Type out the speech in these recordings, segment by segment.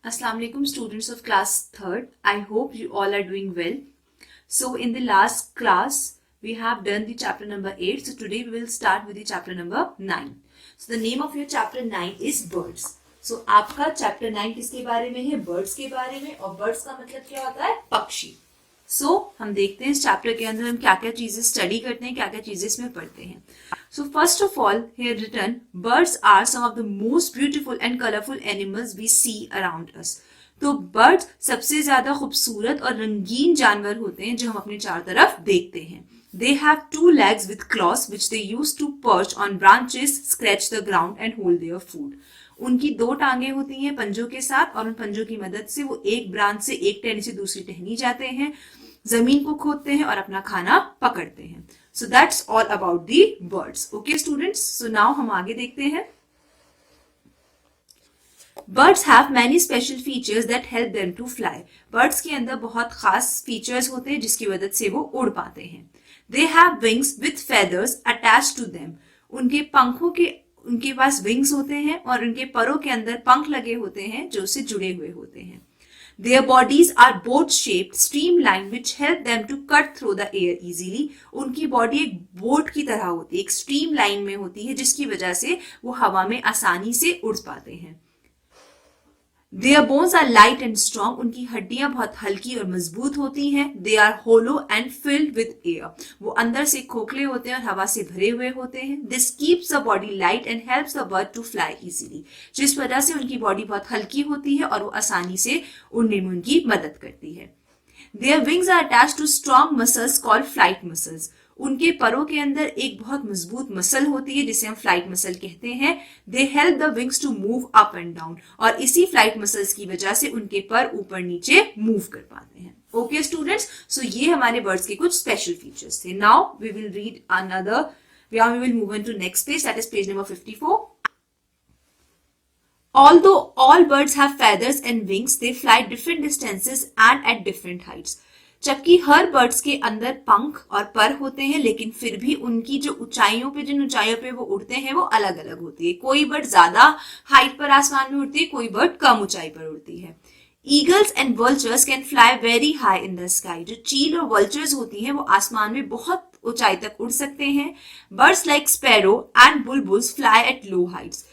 Assalamu alaikum students of class 3rd. I hope you all are doing well. So in the last class we have done the chapter number 8. So today we will start with the chapter number 9. So the name of your chapter 9 is birds. So आपका chapter 9 किसके बारे में है? Birds के बारे में. और birds का मतलब क्या होता है? पक्षी. So हम देखते हैं इस चैप्टर के अंदर हम क्या क्या चीजें स्टडी करते हैं, क्या क्या चीजें इसमें पढ़ते हैं. So first of all, here written, birds are some of the most beautiful and colorful animals we see around us. तो birds सबसे ज्यादा खूबसूरत और रंगीन जानवर होते हैं जो हम अपने चारों तरफ देखते हैं. They have two legs with claws which they use to perch on branches, scratch the ground and hold their food. उनकी दो टांगे होती हैं पंजों के साथ और उन पंजों की मदद से वो एक ब्रांच से एक टहनी से दूसरी टहनी जाते हैं, जमीन को खोदते हैं और अपना खाना पकड़ते हैं. So that's all about the birds. Okay students, so now हम आगे देखते हैं. Birds have many special features that help them to fly. Birds के अंदर बहुत खास features होते हैं जिसकी मदद से वो उड़ पाते हैं. They have wings with feathers attached to them. उनके पास wings होते हैं और उनके परों के अंदर पंख लगे होते हैं जो उससे जुड़े हुए होते हैं. Their bodies are boat-shaped, streamlined, which help them to cut through the air easily. उनकी बॉडी एक बोट की तरह होती है, एक स्ट्रीम लाइन में होती है जिसकी वजह से वो हवा में आसानी से उड़ पाते हैं. Their bones are light and strong. उनकी हड्डियां बहुत हल्की और मजबूत होती हैं. They are hollow and filled with air. वो अंदर से खोखले होते हैं और हवा से भरे हुए होते हैं. This keeps the body light and helps the bird to fly easily. जिस वजह से उनकी बॉडी बहुत हल्की होती है और वो आसानी से उड़ने में उनकी मदद करती है. Their wings are attached to strong muscles called flight muscles. उनके परों के अंदर एक बहुत मजबूत मसल होती है जिसे हम फ्लाइट मसल कहते हैं. They help the wings to move up and down और इसी फ्लाइट मसल्स की वजह से उनके पर ऊपर नीचे मूव कर पाते हैं. ओके स्टूडेंट्स, सो ये हमारे बर्ड्स के कुछ स्पेशल फीचर्स थे. Now we will read another, we will move on to next page, that is page number 54. Although all birds have feathers and wings, they fly different distances and at different heights. जबकि हर birds के अंदर पंख और पर होते हैं लेकिन फिर भी उनकी जो जिन ऊंचाइयों पे वो उड़ते हैं वो अलग अलग होती है. कोई बर्ड ज्यादा हाइट पर आसमान में उड़ती है, कोई बर्ड कम ऊंचाई पर उड़ती है. Eagles and vultures can fly very high in the sky. जो चील और वल्चर्स होती हैं वो आसमान में बहुत ऊंचाई तक उड़ सकते हैं. Birds like sparrow and bulbuls fly at low heights.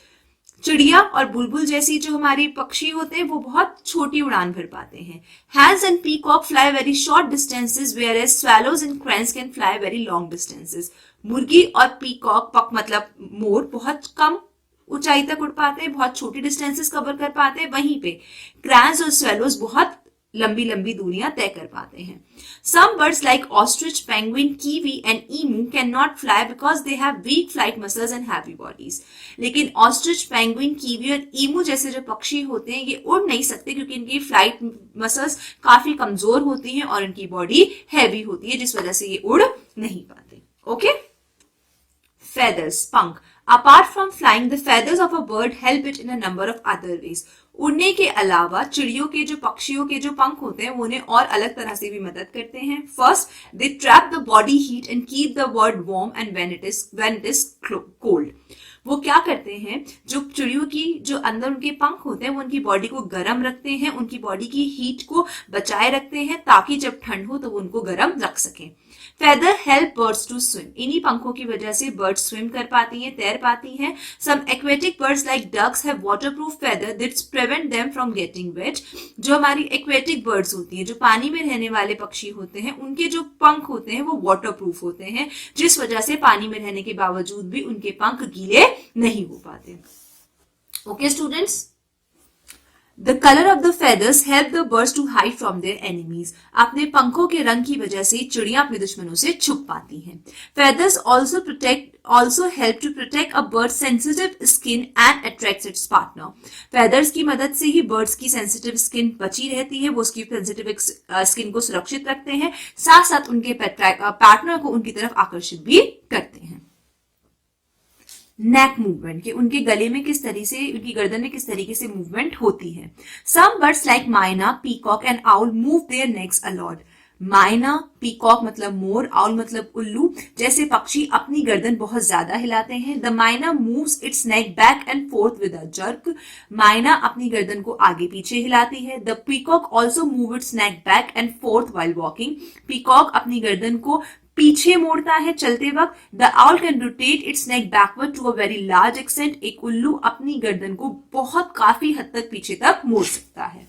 चिड़िया और बुलबुल जैसी जो हमारी पक्षी होते हैं वो बहुत छोटी उड़ान भर पाते हैं. Hens and peacock fly very short distances whereas swallows and cranes can fly very long distances. मुर्गी और पीकॉक, पक मतलब मोर, बहुत कम ऊंचाई तक उड़ पाते हैं, बहुत छोटी डिस्टेंसेस कवर कर पाते हैं. वहीं पे क्रैंस और स्वेलोज बहुत लंबी लंबी दूरियां तय कर पाते हैं. Some birds like ostrich, penguin, kiwi and emu cannot fly because they have weak flight muscles and heavy bodies. लेकिन ऑस्ट्रिच, पेंगुइन, कीवी और ईमू जैसे जो पक्षी होते हैं ये उड़ नहीं सकते क्योंकि इनकी फ्लाइट मसल्स काफी कमजोर होती हैं और इनकी बॉडी हैवी होती है जिस वजह से ये उड़ नहीं पाते. ओके. Feathers, पंख. Apart from flying, the feathers of a bird help it in a number of other ways. उड़ने के अलावा चिड़ियों के जो पक्षियों के जो पंख होते हैं वो उन्हें और अलग तरह से भी मदद करते हैं. First, they trap the body heat and keep the bird warm and when it is cold. वो क्या करते हैं, जो चिड़ियों की जो अंदर उनके पंख होते हैं वो उनकी बॉडी को गर्म रखते हैं, उनकी बॉडी की हीट को बचाए रखते हैं ताकि जब ठंड हो तो वो उनको गर्म रख सकें. Feather help birds to swim. इन्हीं पंखों की वजह से बर्ड्स स्विम कर पाती हैं, तैर पाती हैं. Some aquatic birds like ducks have waterproof feather that's prevent them from getting wet. जो हमारी एक्वेटिक बर्ड्स होती हैं, जो पानी में रहने वाले पक्षी होते हैं, उनके जो पंख होते हैं वो वाटरप्रूफ होते हैं जिस वजह से पानी में रहने के बावजूद भी उनके पंख गीले नहीं हो पाते. Okay students, The color of the feathers help the birds to hide from their enemies. अपने पंखों के रंग की वजह से चिड़ियां अपने दुश्मनों से छुप पाती हैं. Feathers also help to protect a bird's sensitive skin and attracts its partner. Feathers की मदद से ही birds की sensitive skin बची रहती है, वो उसकी sensitive skin को सुरक्षित रखते हैं, साथ साथ उनके पार्टनर को उनकी तरफ आकर्षित भी करते हैं. नेक मूवमेंट, के उनके गले में किस तरीके से, उनकी गर्दन में किस तरीके से मूवमेंट होती है. Some birds like myna, peacock and owl move their necks a lot. Myna, peacock मतलब मोर, आउल मतलब उल्लू जैसे पक्षी अपनी गर्दन बहुत ज्यादा हिलाते हैं। The myna moves its neck back and forth with a jerk. Myna अपनी गर्दन को आगे पीछे हिलाती है। The peacock also move its neck back and forth while walking. Peacock अपनी गर्दन को पीछे मोड़ता है चलते वक्त। The owl can rotate its neck backward to a very large extent. एक उल्लू अपनी गर्दन को बहुत काफी हद तक पीछे तक मोड़ सकता है।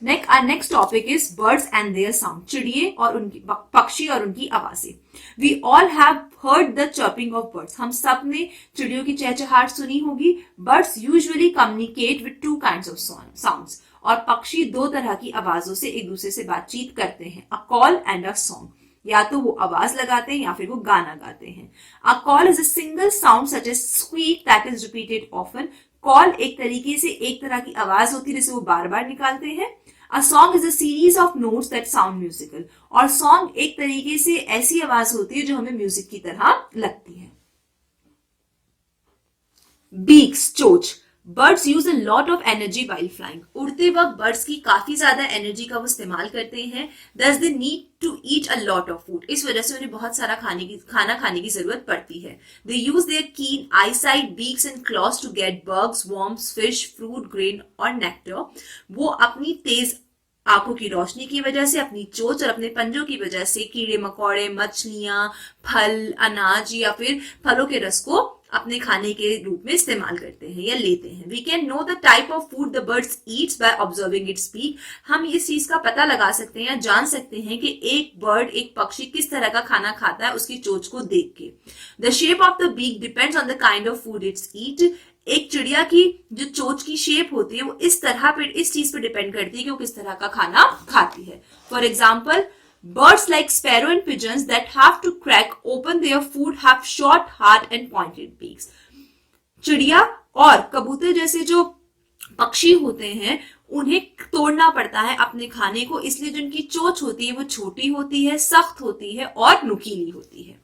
Next topic is birds and their sound. चिड़िए और उनकी पक्षी और उनकी आवाजें। We all have heard the chirping of birds. हम सब ने चिड़ियों की चहचहाट सुनी होगी। Birds usually communicate with two kinds of sounds. और पक्षी दो तरह की आवाजों से एक दूसरे से बातचीत करते हैं, a call and a song. या तो वो आवाज लगाते हैं या फिर वो गाना गाते हैं। A call is a single sound such as squeak that is repeated often. Call एक तरीके से एक तरह की आवाज होती है जिसे वो बार बार निकालते हैं। A song is a series of notes that sound musical. और सॉन्ग एक तरीके से ऐसी आवाज होती है जो हमें म्यूजिक की तरह लगती है। बीक्स, चोंच। Buds use a lot of energy while flying. उड़ते वक्त बर्ड्स की काफी ज्यादा एनर्जी का वो इस्तेमाल करते हैं। Thus they need to eat a lot of food. इस वजह से उन्हें बहुत सारा खाना खाने की जरूरत पड़ती है। दे use their keen eye sight, beaks and claws to get birds, worms, fish, fruit, grain और नेक्टर। वो अपनी तेज आंखों की रोशनी की वजह से, अपनी चोंच और अपने पंजों की वजह से कीड़े मकोड़े, मछलियां, फल, अनाज या फिर फलों के रस को अपने खाने के रूप में इस्तेमाल करते हैं या लेते हैं। We can know the type of food the birds eats by observing its beak. हम इस चीज का पता लगा सकते हैं या जान सकते हैं कि एक बर्ड, एक पक्षी किस तरह का खाना खाता है उसकी चोंच को देख के। The shape of the beak depends on the kind of food it's eat. एक चिड़िया की जो चोंच की शेप होती है वो इस चीज पे डिपेंड करती है कि वो किस तरह का खाना खाती है। For example, birds like sparrow and pigeons that have to crack open their food have short, hard and pointed beaks. चिड़िया और कबूतर जैसे जो पक्षी होते हैं उन्हें तोड़ना पड़ता है अपने खाने को, इसलिए जो उनकी चोंच होती है वो छोटी होती है, सख्त होती है और नुकीली होती है।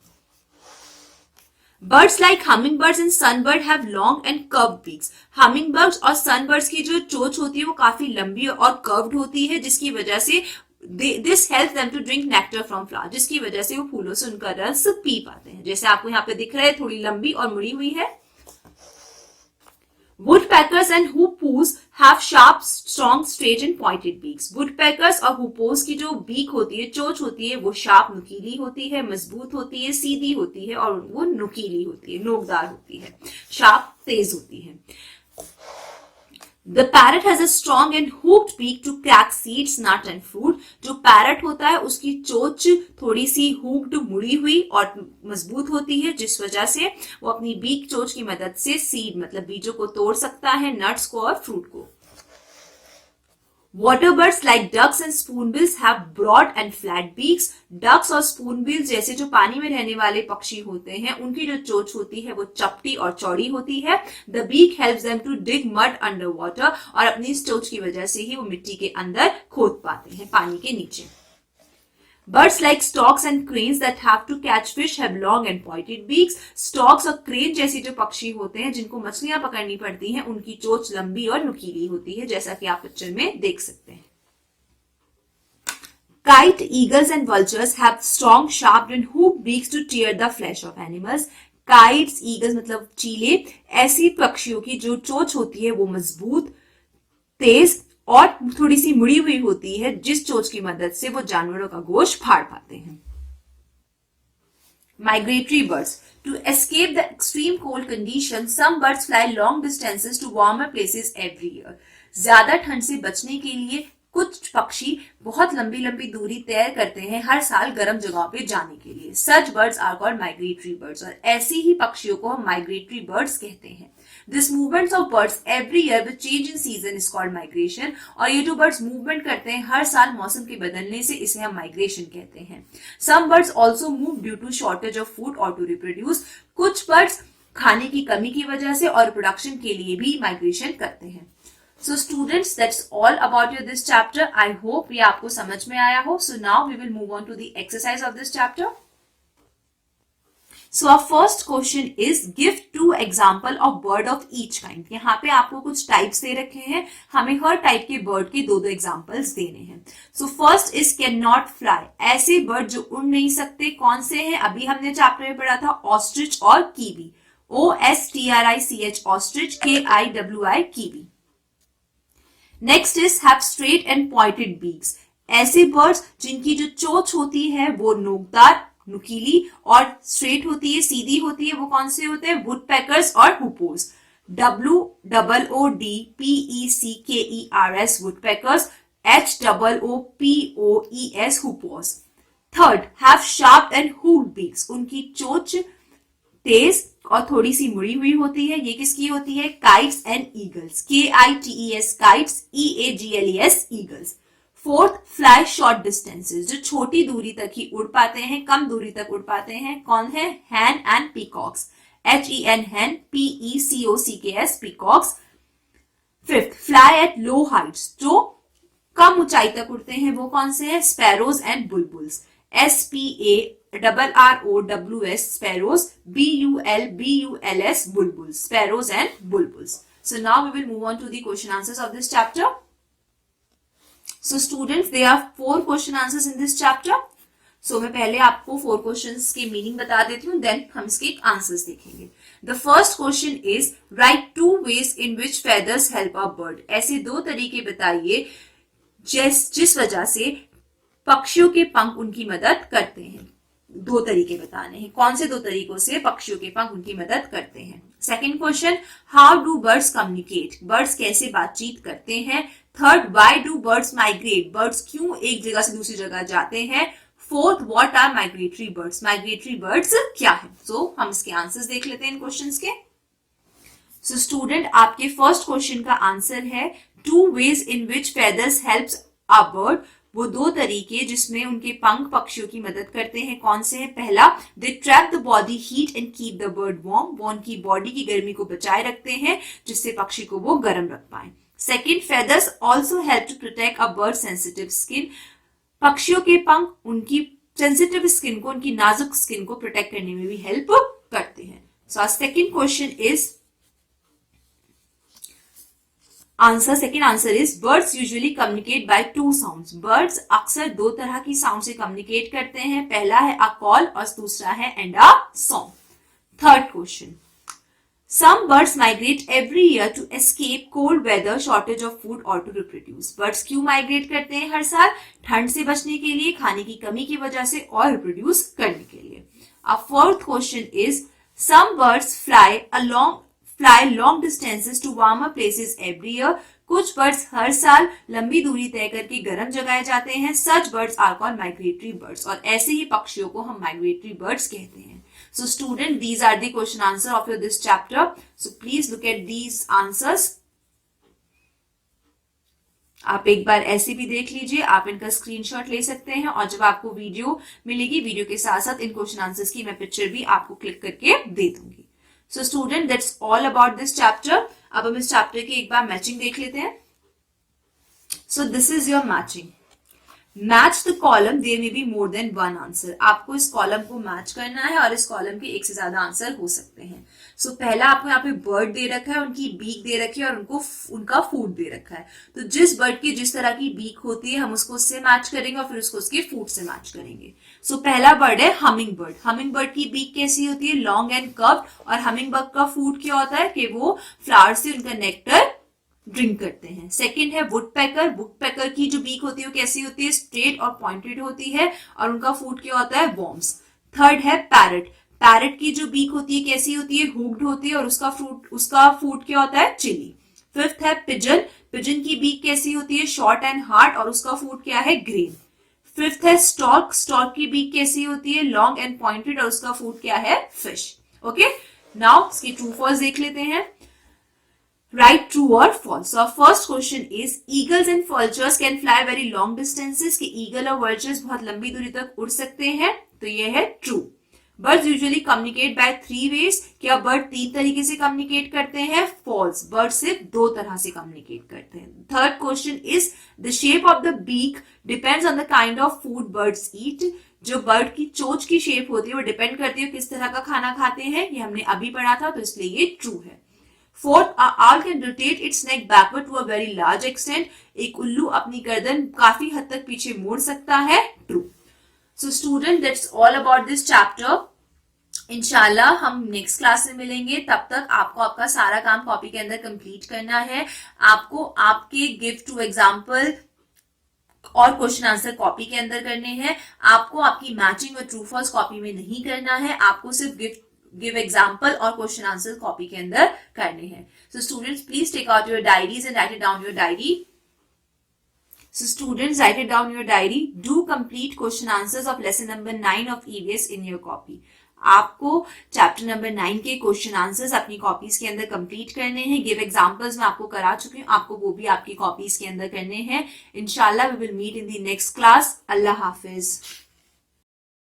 Birds like hummingbirds and sunbird have long and curved beaks. Hummingbirds और sunbirds की जो चोंच होती है वो काफी लंबी और कर्व्ड होती है, जिसकी वजह से this help them to drink nectar from flower, जिसकी वजह से वो फूलों से उनका रस पी पाते हैं। जैसे आपको यहाँ पे दिख रहा है, थोड़ी लंबी और मुड़ी हुई है। Woodpeckers and hoopoes have sharp, strong, straight and pointed beaks. Woodpeckers और hoopoes की जो बीक होती है, चोंच होती है, वो शार्प, नुकीली होती है, मजबूत होती है, सीधी होती है और वो नुकीली होती है, नोकदार होती है, शार्प, तेज होती है। The parrot has a strong and hooked beak to crack seeds, nut and fruit. जो पैरट होता है उसकी चोंच थोड़ी सी हुक्ड, मुड़ी हुई और मजबूत होती है, जिस वजह से वो अपनी बीक चोंच की मदद से सीड मतलब बीजों को तोड़ सकता है, नट्स को और फ्रूट को। Water birds like ducks and spoonbills have broad and flat beaks. Ducks और spoonbills जैसे जो पानी में रहने वाले पक्षी होते हैं उनकी जो चोंच होती है वो चपटी और चौड़ी होती है। The beak helps them to dig mud under water. और अपनी इस चोंच की वजह से ही वो मिट्टी के अंदर खोद पाते हैं, पानी के नीचे। Birds like storks and cranes that have to catch fish have long and pointed beaks. Storks और crane जैसी जो पक्षी होते हैं जिनको मछलियां पकड़नी पड़ती हैं, उनकी चोंच लंबी और नुकीली होती है, जैसा कि आप पिक्चर में देख सकते हैं। Kite, eagles and vultures have strong, sharp and hooked beaks to tear the flesh of animals. Kites, eagles मतलब चीले, ऐसी पक्षियों की जो चोंच होती है वो मजबूत, तेज और थोड़ी सी मुड़ी हुई होती है, जिस चोंच की मदद से वो जानवरों का गोश्त फाड़ पाते हैं। Migratory birds. To escape the extreme cold conditions, some birds fly long distances to warmer places every year. ज्यादा ठंड से बचने के लिए कुछ पक्षी बहुत लंबी लंबी दूरी तय करते हैं हर साल गर्म जगहों पे जाने के लिए। Such birds are called migratory birds. और ऐसी ही पक्षियों को हम migratory birds कहते हैं। This movements of birds every year with change in season is called migration. और ये जो birds movement करते हैं हर साल मौसम के बदलने से, इसे हम migration कहते हैं। Some birds also move due to shortage of food or to reproduce. कुछ birds खाने की कमी की वजह से और प्रोडक्शन के लिए भी migration करते हैं। So students, that's all about this chapter. I hope ये आपको समझ में आया हो. So now we will move on to the exercise of this chapter. So our first question is give 2 example of bird of each kind. यहाँ पे आपको कुछ टाइप्स दे रखे हैं, हमें हर टाइप के बर्ड के दो एग्जाम्पल्स देने हैं। So first is can not fly, ऐसे बर्ड जो उड़ नहीं सकते, कौन से हैं? अभी हमने चैप्टर में पढ़ा था ऑस्ट्रिच और kiwi. OSTRICH ostrich, KIWI kiwi. Next is have straight and pointed beaks, ऐसे बर्ड्स जिनकी जो चोंच होती है वो नोकदार, नुकीली और स्ट्रेट होती है, सीधी होती है, वो कौन से होते हैं? वुडपेकर्स और hoopoes. WOODPECKERS woodpeckers, HOOPOES hoopoes. Third have sharp and hooked beaks, उनकी चोंच तेज और थोड़ी सी मुड़ी हुई होती है, ये किसकी होती है? Kites and eagles, KITES kites, EAGLES eagles. Fourth fly short distances, जो छोटी दूरी तक ही उड़ पाते हैं, कम दूरी तक उड़ पाते हैं, कौन है? Hen and peacocks, HEN hen, PECOCKS peacocks. Fifth fly at low heights, जो कम ऊंचाई तक उड़ते हैं, वो कौन से हैं? Sparrows and bulbuls, SPARROWS sparrows, BULBULS bulbuls, sparrows and bulbuls. So now we will move on to the question answers of this chapter. So students, there are 4 question answers in this chapter. So मैं पहले आपको 4 questions के meaning बता देती हूँ, then हम इसके answers देखेंगे। The first question is write 2 ways in which feathers help a bird. ऐसे 2 तरीके बताइए जिस वजह से पक्षियों के पंख उनकी मदद करते हैं। 2 तरीके बताने हैं, कौन से 2 तरीकों से पक्षियों के पंख उनकी मदद करते हैं। Second question, how do birds communicate, birds कैसे बातचीत करते हैं। Third, why do birds migrate, birds क्यों एक जगह से दूसरी जगह जाते हैं। Fourth, what are migratory birds, migratory birds क्या है। सो हम इसके आंसर्स देख लेते हैं इन क्वेश्चंस के। सो स्टूडेंट, आपके फर्स्ट क्वेश्चन का आंसर है 2 ways in which feathers helps a bird, वो 2 तरीके जिसमें उनके पंख पक्षियों की मदद करते हैं, कौन से हैं? पहला, they trap the body heat and keep the bird warm, वो उनकी बॉडी की गर्मी को बचाए रखते हैं जिससे पक्षी को वो गर्म रख पाए। Second, feathers also help to protect a bird sensitive skin, पक्षियों के पंख उनकी सेंसिटिव स्किन को, उनकी नाजुक स्किन को प्रोटेक्ट करने में भी हेल्प करते हैं। So second question is second answer is birds usually communicate by 2 sounds, birds अक्सर 2 तरह की साउंड से कम्युनिकेट करते हैं, पहला है अ कॉल और दूसरा है and a song. Third question, some birds migrate every year to escape cold weather, shortage of food और टू रिप्रोड्यूस, बर्ड्स क्यों माइग्रेट करते हैं हर साल? ठंड से बचने के लिए, खाने की कमी की वजह से और रिप्रोड्यूस करने के लिए। A fourth question is some birds fly long distances to warmer places every year, कुछ बर्ड्स हर साल लंबी दूरी तय करके गर्म जगह जाते हैं, such birds are called migratory birds, और ऐसे ही पक्षियों को हम माइग्रेटरी बर्ड्स कहते हैं। So student, these are the question answer of your this chapter, so please look at these answers. आप एक बार ऐसे भी देख लीजिए, आप इनका स्क्रीनशॉट ले सकते हैं, और जब आपको वीडियो मिलेगी, वीडियो के साथ साथ इन क्वेश्चन आंसर्स की मैं पिक्चर भी आपको क्लिक करके दे दूंगी। So student, that's all about this chapter. अब हम इस चैप्टर की एक बार मैचिंग देख लेते हैं। So this is your matching. Match the column. There may be more than one answer. आपको इस कॉलम को मैच करना है और इस कॉलम के एक से ज्यादा आंसर हो सकते हैं। So पहला आपको यहाँ पे बर्ड दे रखा है, उनकी बीक दे रखी है और उनको उनका फूड दे रखा है। तो जिस बर्ड की जिस तरह की बीक होती है हम उसको उससे मैच करेंगे और फिर उसको उसके फूड से मैच करेंगे। So पहला बर्ड है हमिंग बर्ड। हमिंग बर्ड की बीक कैसी होती है? लॉन्ग एंड कर्व्ड, और हमिंग बर्ड का फूड क्या होता है कि वो फ्लावर से उनका नेक्टर ड्रिंक करते हैं। सेकंड है वुडपेकर। वुडपेकर की जो बीक होती है वो कैसी होती है? स्ट्रेट और पॉइंटेड होती है और उनका फूड क्या होता है? वॉर्म्स। थर्ड है पैरट। पैरट की जो बीक होती है कैसी होती है? हुक्ड होती है और उसका फूड क्या होता है? चिली। फिफ्थ है पिजन। पिजन की बीक कैसी होती है? शॉर्ट एंड हार्ड और उसका फूड क्या है? ग्रेन। फिफ्थ है स्टॉर्क। स्टॉर्क की बीक कैसी होती है? लॉन्ग एंड पॉइंटेड और उसका फूड क्या है? फिश। ओके, नाउ इसकी ट्रू फॉल्स देख लेते हैं। Write true or false. So our first question is eagles and vultures can fly very long distances, कि eagle और vultures बहुत लंबी दूरी तक उड़ सकते हैं, तो ये है true. Birds usually communicate by 3 ways. क्या बर्ड 3 तरीके से कम्युनिकेट करते हैं? फॉल्स, बर्ड सिर्फ 2 तरह से कम्युनिकेट करते हैं। Third question is the shape of the beak depends on the kind of food birds eat. जो बर्ड की चोंच की शेप होती है वो डिपेंड करती है किस तरह का खाना खाते हैं, ये हमने अभी पढ़ा था, तो इसलिए ये ट्रू है। Fourth, owl can rotate its neck backward to a very large extent। एक उल्लू अपनी गर्दन काफी हद तक पीछे मोड़ सकता है। True. So student, that's all about this chapter. इंशाल्लाह हम नेक्स्ट क्लास में मिलेंगे। तब तक आपको आपका सारा काम कॉपी के अंदर कंप्लीट करना है। आपको आपके गिव टू एग्जाम्पल और क्वेश्चन आंसर कॉपी के अंदर करने हैं। आपको आपकी मैचिंग और ट्रू फॉल्स कॉपी में नहीं करना है, आपको सिर्फ गिव एग्जाम्पल और क्वेश्चन आंसर कॉपी के अंदर करने हैं। So students, please take out your diaries and write it down your diary. So students, write it down in your diary. Do complete question answers of lesson number 9 of EVS in your copy. आपको chapter number 9 के question answers अपनी copies के अंदर complete करने हैं। Give examples मैं आपको करा चुकी हूँ, आपको वो भी आपकी कॉपीज के अंदर करने हैं। इंशाल्लाह we will meet in the next class. अल्लाह हाफिज।